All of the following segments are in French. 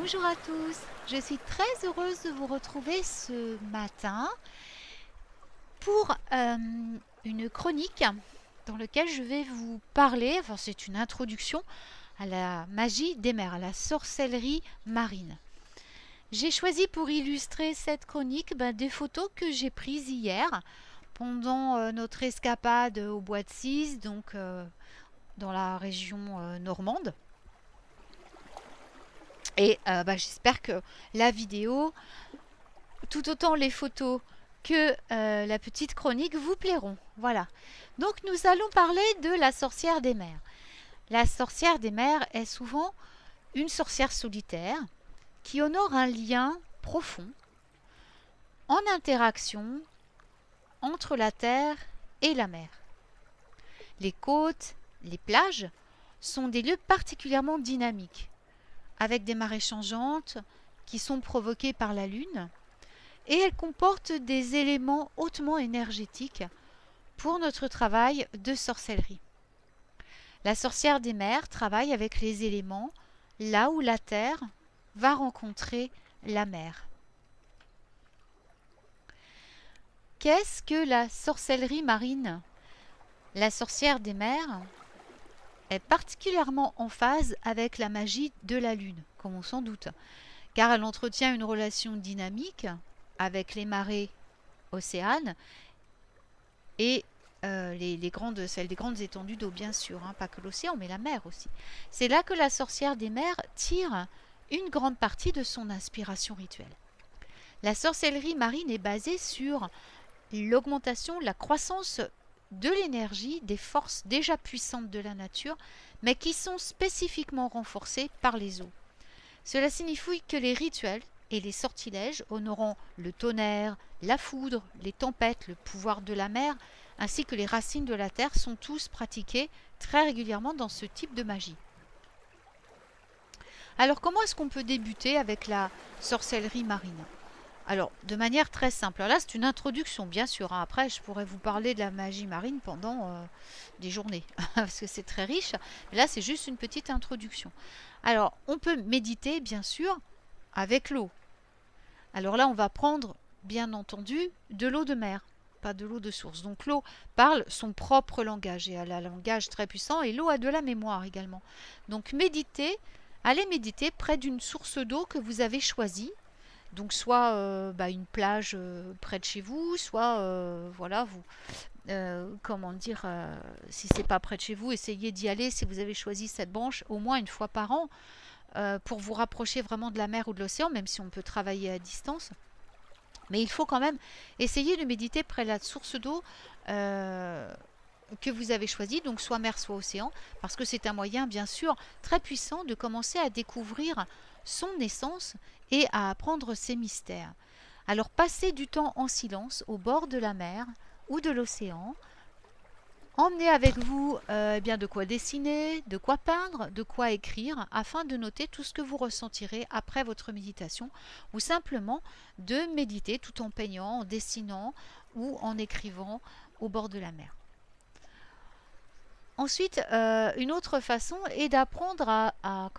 Bonjour à tous, je suis très heureuse de vous retrouver ce matin pour une chronique dans laquelle je vais vous parler, enfin c'est une introduction à la magie des mers, à la sorcellerie marine. J'ai choisi pour illustrer cette chronique des photos que j'ai prises hier pendant notre escapade au bois de Cise, donc dans la région normande. Et j'espère que la vidéo, tout autant les photos que la petite chronique vous plairont. Voilà. Donc nous allons parler de la sorcière des mers. La sorcière des mers est souvent une sorcière solitaire qui honore un lien profond en interaction entre la terre et la mer. Les côtes, les plages sont des lieux particulièrement dynamiques, avec des marées changeantes qui sont provoquées par la lune, et elles comportent des éléments hautement énergétiques pour notre travail de sorcellerie. La sorcière des mers travaille avec les éléments là où la terre va rencontrer la mer. Qu'est-ce que la sorcellerie marine? La sorcière des mers est particulièrement en phase avec la magie de la lune, comme on s'en doute, car elle entretient une relation dynamique avec les marées océanes et celles des grandes étendues d'eau, bien sûr, pas que l'océan, mais la mer aussi. C'est là que la sorcière des mers tire une grande partie de son inspiration rituelle. La sorcellerie marine est basée sur l'augmentation, la croissance de l'énergie des forces déjà puissantes de la nature, mais qui sont spécifiquement renforcées par les eaux. Cela signifie que les rituels et les sortilèges honorant le tonnerre, la foudre, les tempêtes, le pouvoir de la mer, ainsi que les racines de la terre sont tous pratiqués très régulièrement dans ce type de magie. Alors comment est-ce qu'on peut débuter avec la sorcellerie marine? Alors, de manière très simple. Alors là, c'est une introduction, bien sûr. Après, je pourrais vous parler de la magie marine pendant des journées, parce que c'est très riche. Mais là, c'est juste une petite introduction. Alors, on peut méditer, bien sûr, avec l'eau. Alors là, on va prendre, bien entendu, de l'eau de mer, pas de l'eau de source. Donc l'eau parle son propre langage, et elle a un langage très puissant, et l'eau a de la mémoire également. Donc méditez, allez méditer près d'une source d'eau que vous avez choisie. Donc soit une plage près de chez vous, soit voilà, vous comment dire, si c'est pas près de chez vous, essayez d'y aller si vous avez choisi cette branche au moins une fois par an pour vous rapprocher vraiment de la mer ou de l'océan, même si on peut travailler à distance. Mais il faut quand même essayer de méditer près de la source d'eau que vous avez choisie, donc soit mer, soit océan, parce que c'est un moyen bien sûr très puissant de commencer à découvrir son essence et à apprendre ses mystères. Alors passez du temps en silence au bord de la mer ou de l'océan. Emmenez avec vous de quoi dessiner, de quoi peindre, de quoi écrire, afin de noter tout ce que vous ressentirez après votre méditation, ou simplement de méditer tout en peignant, en dessinant ou en écrivant au bord de la mer. Ensuite, une autre façon est d'apprendre à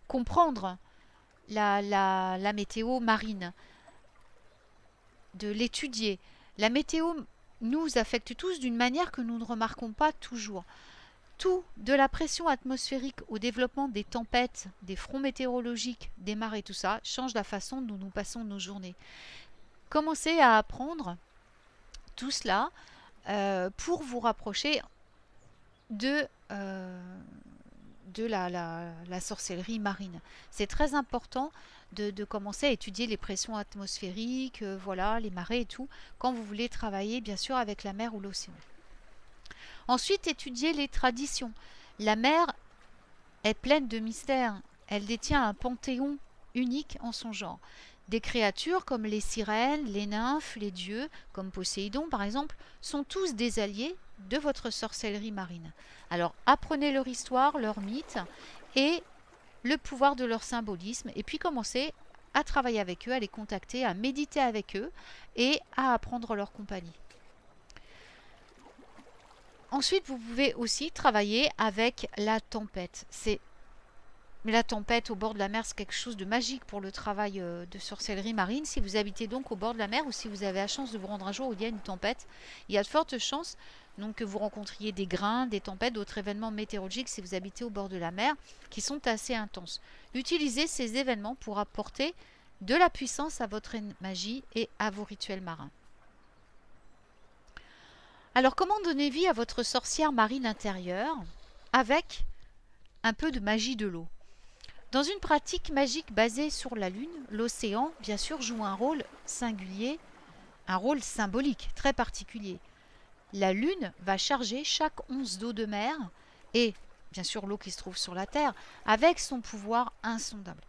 comprendre la météo marine, de l'étudier. La météo nous affecte tous d'une manière que nous ne remarquons pas toujours. Tout, de la pression atmosphérique au développement des tempêtes, des fronts météorologiques, des marées, tout ça, change la façon dont nous passons nos journées. Commencez à apprendre tout cela pour vous rapprocher de la sorcellerie marine. C'est très important de commencer à étudier les pressions atmosphériques, voilà, les marées et tout, quand vous voulez travailler bien sûr avec la mer ou l'océan. Ensuite, étudier les traditions. La mer est pleine de mystères. Elle détient un panthéon unique en son genre. Des créatures comme les sirènes, les nymphes, les dieux, comme Poséidon par exemple, sont tous des alliés de votre sorcellerie marine. Alors apprenez leur histoire, leurs mythes et le pouvoir de leur symbolisme, et puis commencez à travailler avec eux, à les contacter, à méditer avec eux et à apprendre leur compagnie. Ensuite, vous pouvez aussi travailler avec la tempête. C'est Mais la tempête au bord de la mer, c'est quelque chose de magique pour le travail de sorcellerie marine. Si vous habitez donc au bord de la mer ou si vous avez la chance de vous rendre un jour où il y a une tempête, il y a de fortes chances donc, que vous rencontriez des grains, des tempêtes, d'autres événements météorologiques si vous habitez au bord de la mer qui sont assez intenses. Utilisez ces événements pour apporter de la puissance à votre magie et à vos rituels marins. Alors, comment donner vie à votre sorcière marine intérieure avec un peu de magie de l'eau? Dans une pratique magique basée sur la Lune, l'océan, bien sûr, joue un rôle singulier, un rôle symbolique très particulier. La Lune va charger chaque once d'eau de mer et, bien sûr, l'eau qui se trouve sur la Terre, avec son pouvoir insondable.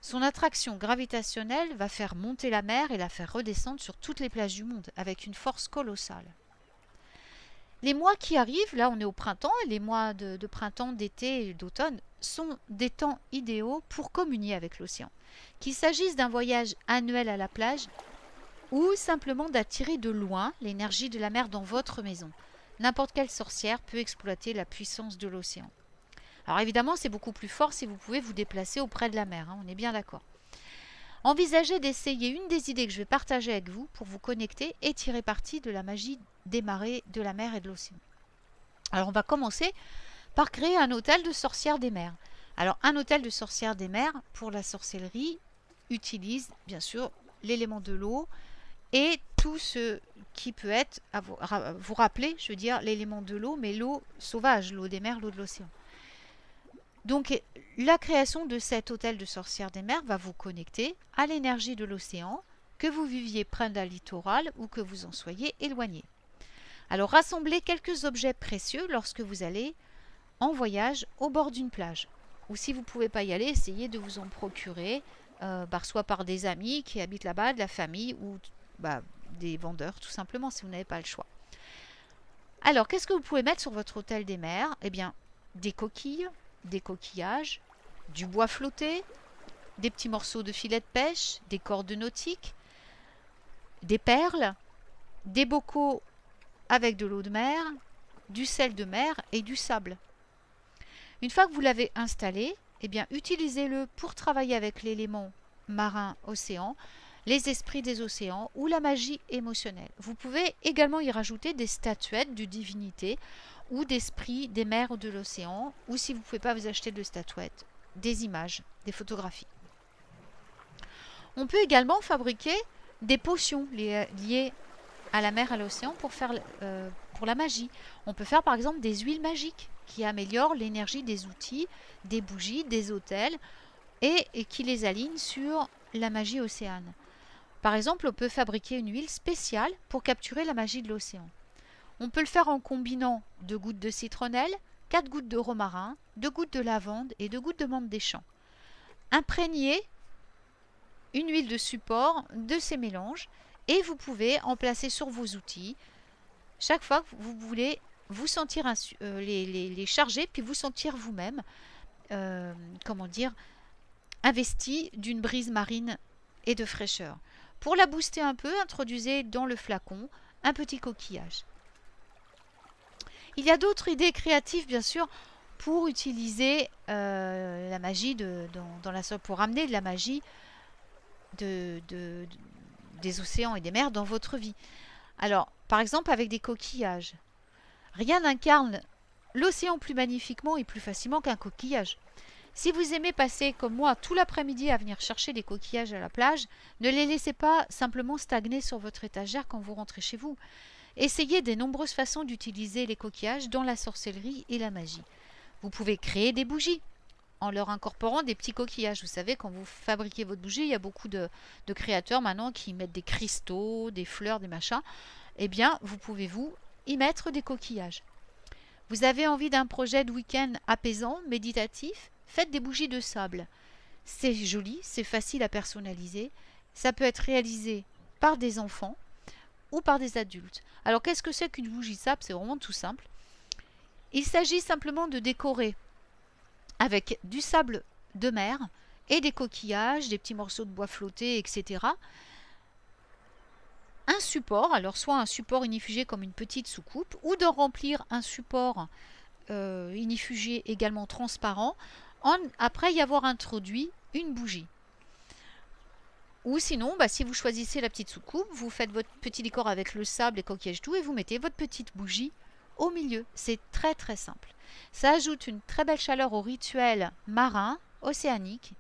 Son attraction gravitationnelle va faire monter la mer et la faire redescendre sur toutes les plages du monde, avec une force colossale. Les mois qui arrivent, là on est au printemps, et les mois de printemps, d'été et d'automne sont des temps idéaux pour communier avec l'océan. Qu'il s'agisse d'un voyage annuel à la plage ou simplement d'attirer de loin l'énergie de la mer dans votre maison. N'importe quelle sorcière peut exploiter la puissance de l'océan. Alors évidemment, c'est beaucoup plus fort si vous pouvez vous déplacer auprès de la mer, on est bien d'accord. Envisagez d'essayer une des idées que je vais partager avec vous pour vous connecter et tirer parti de la magie des marées, de la mer et de l'océan. Alors on va commencer par créer un hôtel de sorcières des mers. Alors un hôtel de sorcières des mers pour la sorcellerie utilise bien sûr l'élément de l'eau et tout ce qui peut être, à vous rappeler, je veux dire l'élément de l'eau, mais l'eau sauvage, l'eau des mers, l'eau de l'océan. Donc la création de cet hôtel de sorcières des mers va vous connecter à l'énergie de l'océan, que vous viviez près d'un littoral ou que vous en soyez éloigné. Alors rassemblez quelques objets précieux lorsque vous allez en voyage au bord d'une plage. Ou si vous ne pouvez pas y aller, essayez de vous en procurer, soit par des amis qui habitent là-bas, de la famille ou des vendeurs tout simplement si vous n'avez pas le choix. Alors qu'est-ce que vous pouvez mettre sur votre hôtel des mers? Eh bien des coquilles, des coquillages, du bois flotté, des petits morceaux de filet de pêche, des cordes nautiques, des perles, des bocaux avec de l'eau de mer, du sel de mer et du sable. Une fois que vous l'avez installé, eh bien utilisez-le pour travailler avec l'élément marin océan, les esprits des océans ou la magie émotionnelle. Vous pouvez également y rajouter des statuettes de divinités ou d'esprits des mers ou de l'océan, ou si vous ne pouvez pas vous acheter de statuettes, des images, des photographies. On peut également fabriquer des potions liées à la mer, à l'océan pour la magie. On peut faire par exemple des huiles magiques qui améliorent l'énergie des outils, des bougies, des hôtels et qui les alignent sur la magie océane. Par exemple, on peut fabriquer une huile spéciale pour capturer la magie de l'océan. On peut le faire en combinant 2 gouttes de citronnelle, 4 gouttes de romarin, 2 gouttes de lavande et 2 gouttes de menthe des champs. Imprégnez une huile de support de ces mélanges et vous pouvez en placer sur vos outils chaque fois que vous voulez vous sentir les charger puis vous sentir vous-même investi d'une brise marine et de fraîcheur. Pour la booster un peu, introduisez dans le flacon un petit coquillage. Il y a d'autres idées créatives, bien sûr, pour utiliser la magie pour amener de la magie des océans et des mers dans votre vie. Alors, par exemple, avec des coquillages. Rien n'incarne l'océan plus magnifiquement et plus facilement qu'un coquillage. Si vous aimez passer, comme moi, tout l'après-midi à venir chercher des coquillages à la plage, ne les laissez pas simplement stagner sur votre étagère quand vous rentrez chez vous. Essayez des nombreuses façons d'utiliser les coquillages dans la sorcellerie et la magie. Vous pouvez créer des bougies en leur incorporant des petits coquillages. Vous savez, quand vous fabriquez votre bougie, il y a beaucoup de créateurs maintenant qui mettent des cristaux, des fleurs, des machins. Eh bien, vous pouvez y mettre des coquillages. Vous avez envie d'un projet de week-end apaisant, méditatif? Faites des bougies de sable. C'est joli, c'est facile à personnaliser. Ça peut être réalisé par des enfants ou par des adultes. Alors qu'est-ce que c'est qu'une bougie de sable? C'est vraiment tout simple. Il s'agit simplement de décorer avec du sable de mer et des coquillages, des petits morceaux de bois flottés, etc. Un support, alors soit un support inifugé comme une petite soucoupe, ou de remplir un support inifugé également transparent après y avoir introduit une bougie. Ou sinon, si vous choisissez la petite soucoupe, vous faites votre petit décor avec le sable, les coquillages, tout, et vous mettez votre petite bougie au milieu. C'est très très simple. Ça ajoute une très belle chaleur au rituel marin, océanique,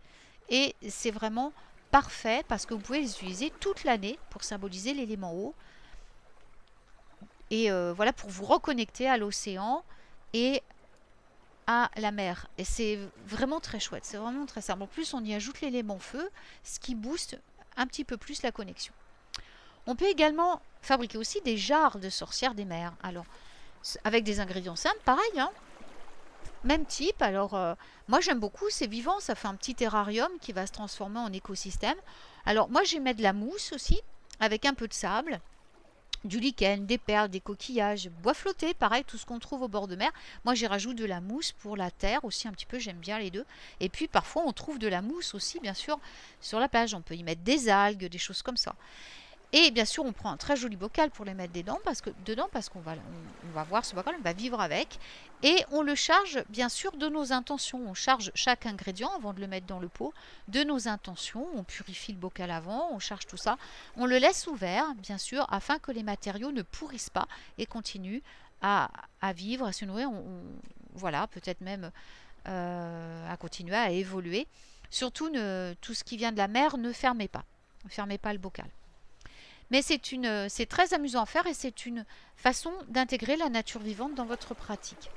et c'est vraiment parfait parce que vous pouvez les utiliser toute l'année pour symboliser l'élément eau. Et voilà, pour vous reconnecter à l'océan et à la mer. Et c'est vraiment très chouette, c'est vraiment très simple. En plus, on y ajoute l'élément feu, ce qui booste un petit peu plus la connexion. On peut également fabriquer aussi des jarres de sorcières des mers. Alors, avec des ingrédients simples, pareil, hein, même type. Alors, moi j'aime beaucoup, c'est vivant, ça fait un petit terrarium qui va se transformer en écosystème. Alors, moi j'y mets de la mousse aussi, avec un peu de sable, du lichen, des perles, des coquillages, bois flotté, pareil, tout ce qu'on trouve au bord de mer. Moi j'y rajoute de la mousse pour la terre aussi un petit peu, j'aime bien les deux. Et puis parfois on trouve de la mousse aussi, bien sûr, sur la plage. On peut y mettre des algues, des choses comme ça. Et bien sûr, on prend un très joli bocal pour les mettre dedans parce qu'on va, on va voir ce bocal, on va vivre avec. Et on le charge bien sûr de nos intentions. On charge chaque ingrédient avant de le mettre dans le pot de nos intentions. On purifie le bocal avant, on charge tout ça. On le laisse ouvert, bien sûr, afin que les matériaux ne pourrissent pas et continuent à vivre, à se nourrir. Voilà, peut-être même à continuer à évoluer. Surtout, tout ce qui vient de la mer, ne fermez pas. Ne fermez pas le bocal. Mais c'est très amusant à faire et c'est une façon d'intégrer la nature vivante dans votre pratique.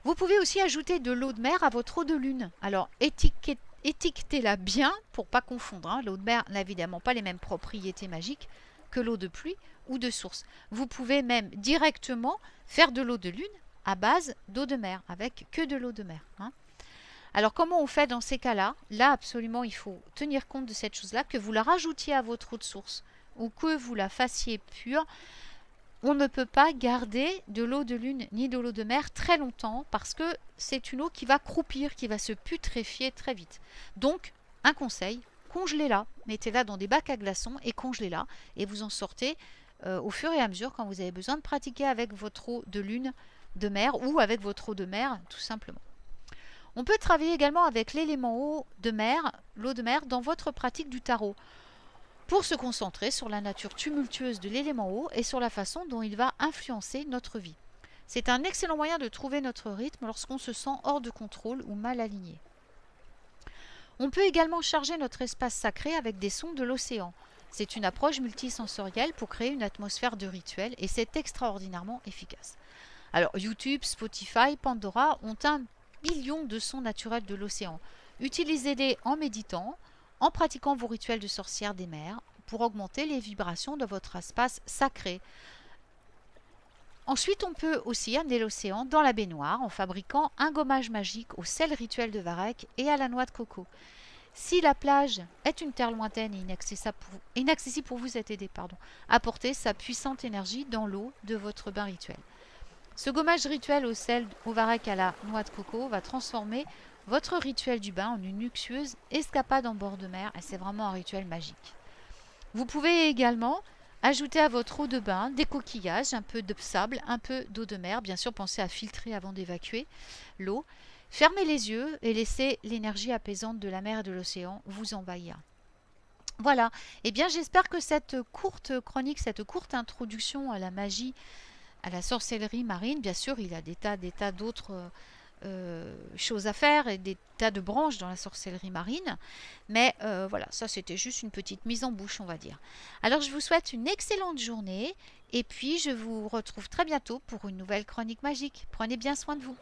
Vous pouvez aussi ajouter de l'eau de mer à votre eau de lune. Alors étiquetez-la bien pour ne pas confondre. Hein. L'eau de mer n'a évidemment pas les mêmes propriétés magiques que l'eau de pluie ou de source. Vous pouvez même directement faire de l'eau de lune à base d'eau de mer, avec que de l'eau de mer. Hein. Alors, comment on fait dans ces cas-là? Là, absolument, il faut tenir compte de cette chose-là, que vous la rajoutiez à votre eau de source ou que vous la fassiez pure. On ne peut pas garder de l'eau de lune ni de l'eau de mer très longtemps parce que c'est une eau qui va croupir, qui va se putréfier très vite. Donc, un conseil, congelez-la, mettez-la dans des bacs à glaçons et congelez-la. Et vous en sortez au fur et à mesure quand vous avez besoin de pratiquer avec votre eau de lune, de mer ou avec votre eau de mer, tout simplement. On peut travailler également avec l'élément eau de mer, l'eau de mer, dans votre pratique du tarot, pour se concentrer sur la nature tumultueuse de l'élément eau et sur la façon dont il va influencer notre vie. C'est un excellent moyen de trouver notre rythme lorsqu'on se sent hors de contrôle ou mal aligné. On peut également charger notre espace sacré avec des sons de l'océan. C'est une approche multisensorielle pour créer une atmosphère de rituel et c'est extraordinairement efficace. Alors YouTube, Spotify, Pandora ont un millions de sons naturels de l'océan. Utilisez-les en méditant, en pratiquant vos rituels de sorcière des mers pour augmenter les vibrations de votre espace sacré. Ensuite, on peut aussi amener l'océan dans la baignoire en fabriquant un gommage magique au sel rituel de Varech et à la noix de coco. Si la plage est une terre lointaine et inaccessible pour vous, cet été, apportez sa puissante énergie dans l'eau de votre bain rituel. Ce gommage rituel au sel, au varech à la noix de coco va transformer votre rituel du bain en une luxueuse escapade en bord de mer et c'est vraiment un rituel magique. Vous pouvez également ajouter à votre eau de bain des coquillages, un peu de sable, un peu d'eau de mer. Bien sûr, pensez à filtrer avant d'évacuer l'eau. Fermez les yeux et laissez l'énergie apaisante de la mer et de l'océan vous envahir. Voilà, et bien j'espère que cette courte chronique, cette courte introduction à la magie, à la sorcellerie marine, bien sûr, il y a des tas d'autres choses à faire et des tas de branches dans la sorcellerie marine. Mais voilà, ça c'était juste une petite mise en bouche, on va dire. Alors je vous souhaite une excellente journée et puis je vous retrouve très bientôt pour une nouvelle chronique magique. Prenez bien soin de vous.